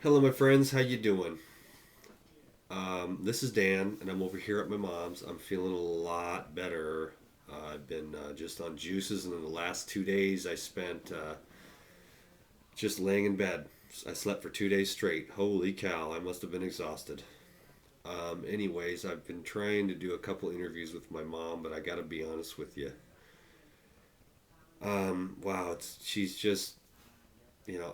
Hello, my friends. How you doing? This is Dan, and I'm over here at my mom's. I'm feeling a lot better. I've been just on juices, and in the last 2 days, I spent just laying in bed. I slept for 2 days straight. Holy cow! I must have been exhausted. Anyways, I've been trying to do a couple interviews with my mom, but I got to be honest with you. Wow, she's just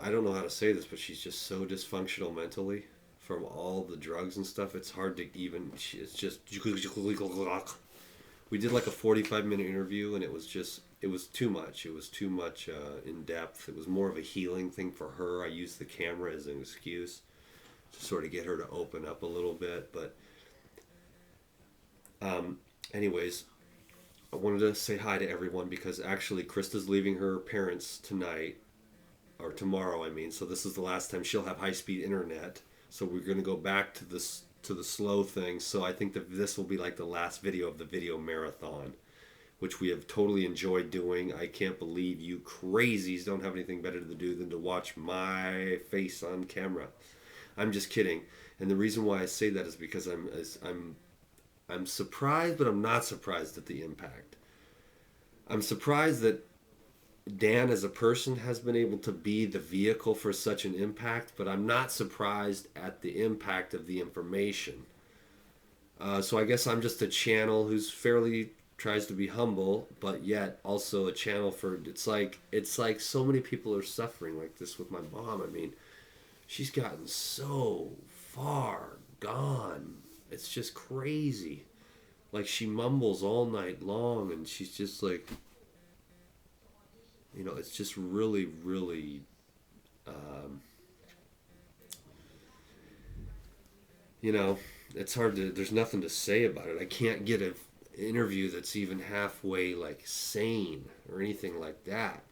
I don't know how to say this, but she's just so dysfunctional mentally from all the drugs and stuff. It's hard to even. It's just. We did like a 45-minute interview, and it was too much. It was too much in depth. It was more of a healing thing for her. I used the camera as an excuse to sort of get her to open up a little bit. But, um, anyways, I wanted to say hi to everyone because actually Krista's leaving her parents tonight or tomorrow. I mean, so this is the last time she'll have high speed internet. So we're going to go back to this to the slow thing. So I think that this will be like the last video of the video marathon, which we have totally enjoyed doing. I can't believe you crazies don't have anything better to do than to watch my face on camera. I'm just kidding. And the reason why I say that is because I'm surprised, but I'm not surprised at the impact. I'm surprised that Dan as a person has been able to be the vehicle for such an impact, but I'm not surprised at the impact of the information. So I guess I'm just a channel who's fairly tries to be humble, but yet also a channel for it's like so many people are suffering like this with my mom. I mean, she's gotten so far gone. It's just crazy. Like she mumbles all night long, and she's just like, it's just really, really, um, you know, it's hard to. There's nothing to say about it. I can't get an interview that's even halfway like sane or anything like that.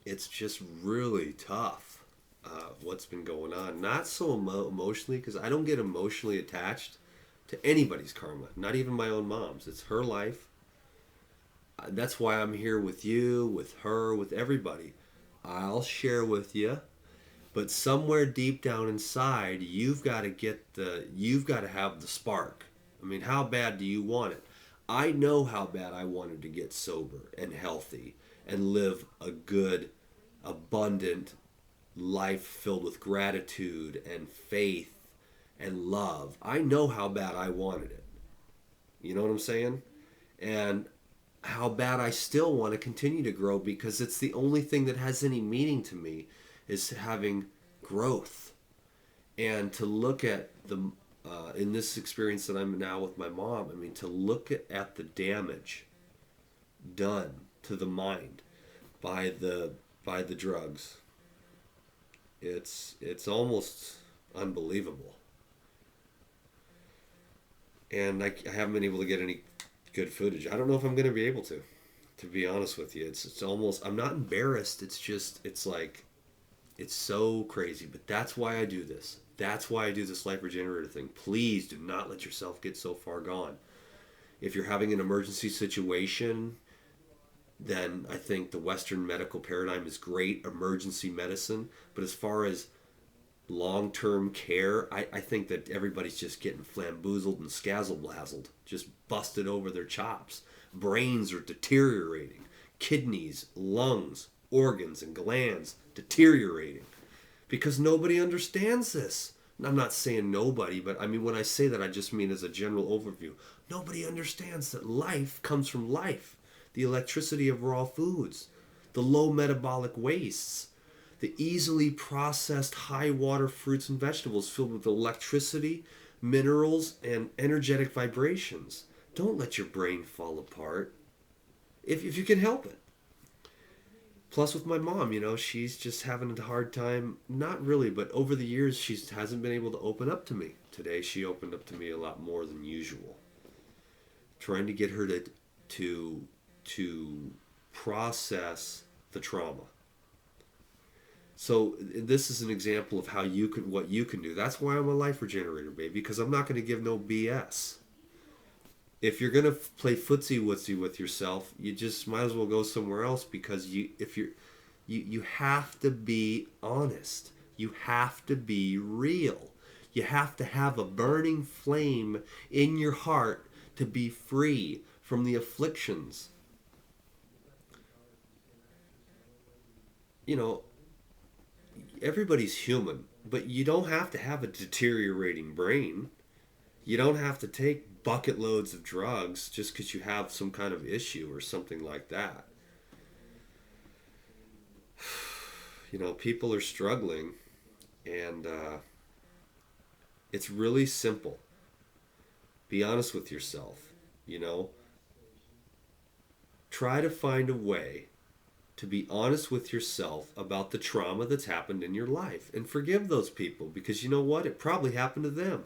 It's just really tough. What's been going on? Not so emotionally because I don't get emotionally attached to anybody's karma. Not even my own mom's. It's her life. That's why I'm here with you, with her, with everybody. I'll share with you. But somewhere deep down inside, you've got to have the spark. I mean, how bad do you want it? I know how bad I wanted to get sober and healthy and live a good, abundant life filled with gratitude and faith and love. I know how bad I wanted it. You know what I'm saying? And how bad I still want to continue to grow because it's the only thing that has any meaning to me is having growth and to look at the in this experience that I'm now with my mom. I mean, to look at the damage done to the mind by the drugs. It's almost unbelievable, and I haven't been able to get any good footage. I don't know if I'm going to be able to. To be honest with you, it's almost. I'm not embarrassed. It's just it's like it's so crazy. But that's why I do this. That's why I do this life regenerator thing. Please do not let yourself get so far gone. If you're having an emergency situation, then I think the Western medical paradigm is great, emergency medicine. But as far as long term care, I think that everybody's just getting flamboozled and scazzle blazzled, just busted over their chops. Brains are deteriorating, kidneys, lungs, organs, and glands deteriorating because nobody understands this. And I'm not saying nobody, but I mean, when I say that, I just mean as a general overview. Nobody understands that life comes from life, the electricity of raw foods, the low metabolic wastes, the easily processed high water fruits and vegetables filled with electricity, minerals, and energetic vibrations. Don't let your brain fall apart if you can help it. Plus, with my mom, she's just having a hard time. Not really, but over the years, she hasn't been able to open up to me. Today, she opened up to me a lot more than usual. Trying to get her to to process the trauma. So this is an example of how you can what you can do. That's why I'm a life regenerator, baby, because I'm not going to give no BS. If you're going to play footsie wootsy with yourself, you just might as well go somewhere else because you have to be honest. You have to be real. You have to have a burning flame in your heart to be free from the afflictions. You know, everybody's human, but you don't have to have a deteriorating brain. You don't have to take bucket loads of drugs just because you have some kind of issue or something like that. You know, people are struggling, and it's really simple. Be honest with yourself. You know, try to find a way to be honest with yourself about the trauma that's happened in your life and forgive those people, because you know what? It probably happened to them.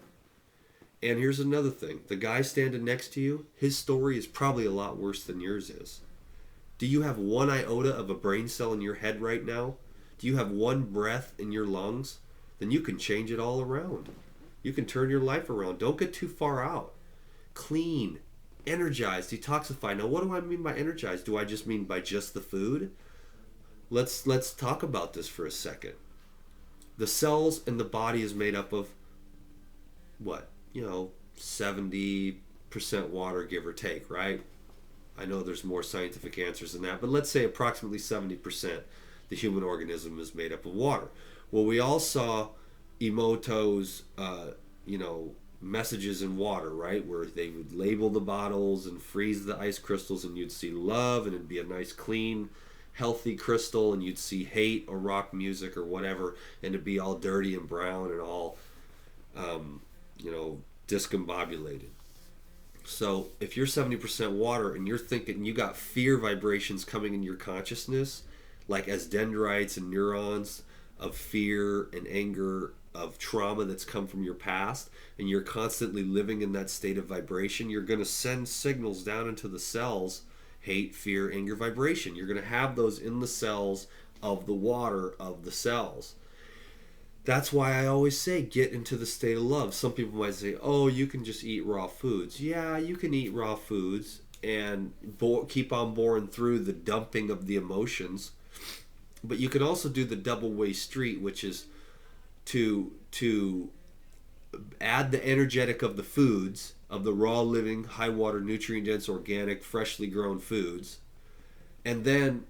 And here's another thing. The guy standing next to you, his story is probably a lot worse than yours is. Do you have one iota of a brain cell in your head right now? Do you have one breath in your lungs? Then you can change it all around. You can turn your life around. Don't get too far out. Clean, energized, detoxify. Now, what do I mean by energized? Do I just mean by just the food? Let's talk about this for a second. The cells in the body is made up of what? 70% water, give or take, right? I know there's more scientific answers than that, but let's say approximately 70% the human organism is made up of water. Well, we all saw Emoto's, messages in water, right? Where they would label the bottles and freeze the ice crystals, and you'd see love, and it'd be a nice, clean, healthy crystal, and you'd see hate or rock music or whatever, and it'd be all dirty and brown and all, discombobulated. So if you're 70% water and you're thinking you got fear vibrations coming in your consciousness, like as dendrites and neurons of fear and anger, of trauma that's come from your past, and you're constantly living in that state of vibration, you're going to send signals down into the cells, hate, fear, anger, vibration. You're going to have those in the cells of the water of the cells. That's why I always say get into the state of love. Some people might say, oh, you can just eat raw foods. Yeah, you can eat raw foods and keep on boring through the dumping of the emotions. But you can also do the double way street, which is to add the energetic of the foods, of the raw, living, high water, nutrient dense, organic, freshly grown foods. And then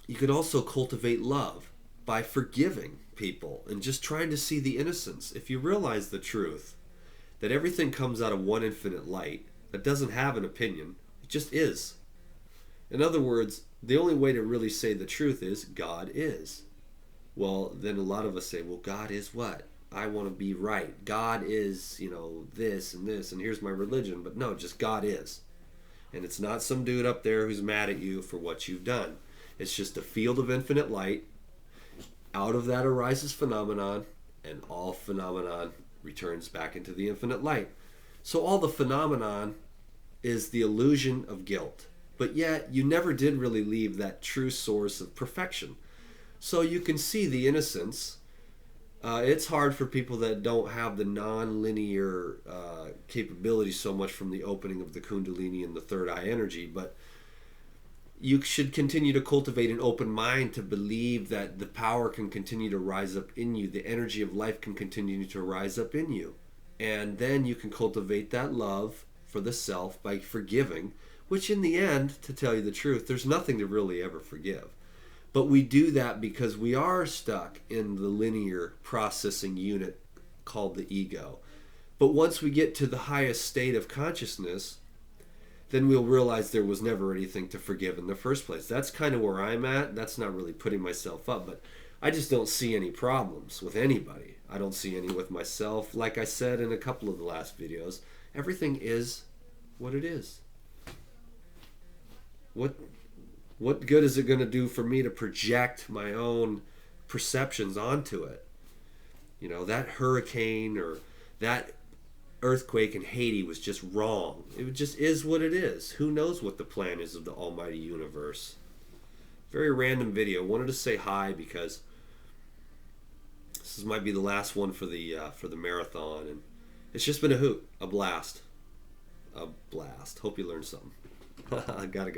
you can also cultivate love by forgiving people and just trying to see the innocence. If you realize the truth, that everything comes out of one infinite light that doesn't have an opinion, it just is. In other words, the only way to really say the truth is God is. Well, then a lot of us say, well, God is what? I want to be right. God is, this and this, and here's my religion. But no, just God is. And it's not some dude up there who's mad at you for what you've done. It's just a field of infinite light. Out of that arises phenomenon, and all phenomenon returns back into the infinite light. So all the phenomenon is the illusion of guilt. But yet, you never did really leave that true source of perfection. So you can see the innocence. It's hard for people that don't have the non-linear capability so much from the opening of the Kundalini and the third eye energy, but you should continue to cultivate an open mind to believe that the power can continue to rise up in you. The energy of life can continue to rise up in you. And then you can cultivate that love for the self by forgiving, which in the end, to tell you the truth, there's nothing to really ever forgive. But we do that because we are stuck in the linear processing unit called the ego. But once we get to the highest state of consciousness, then we'll realize there was never anything to forgive in the first place. That's kind of where I'm at. That's not really putting myself up, but I just don't see any problems with anybody. I don't see any with myself. Like I said in a couple of the last videos, everything is what it is. What good is it going to do for me to project my own perceptions onto it? That hurricane or that earthquake in Haiti was just wrong. It just is what it is. Who knows what the plan is of the almighty universe? Very random video. Wanted to say hi because this might be the last one for the marathon, and it's just been a hoot, a blast. Hope you learned something. I gotta go.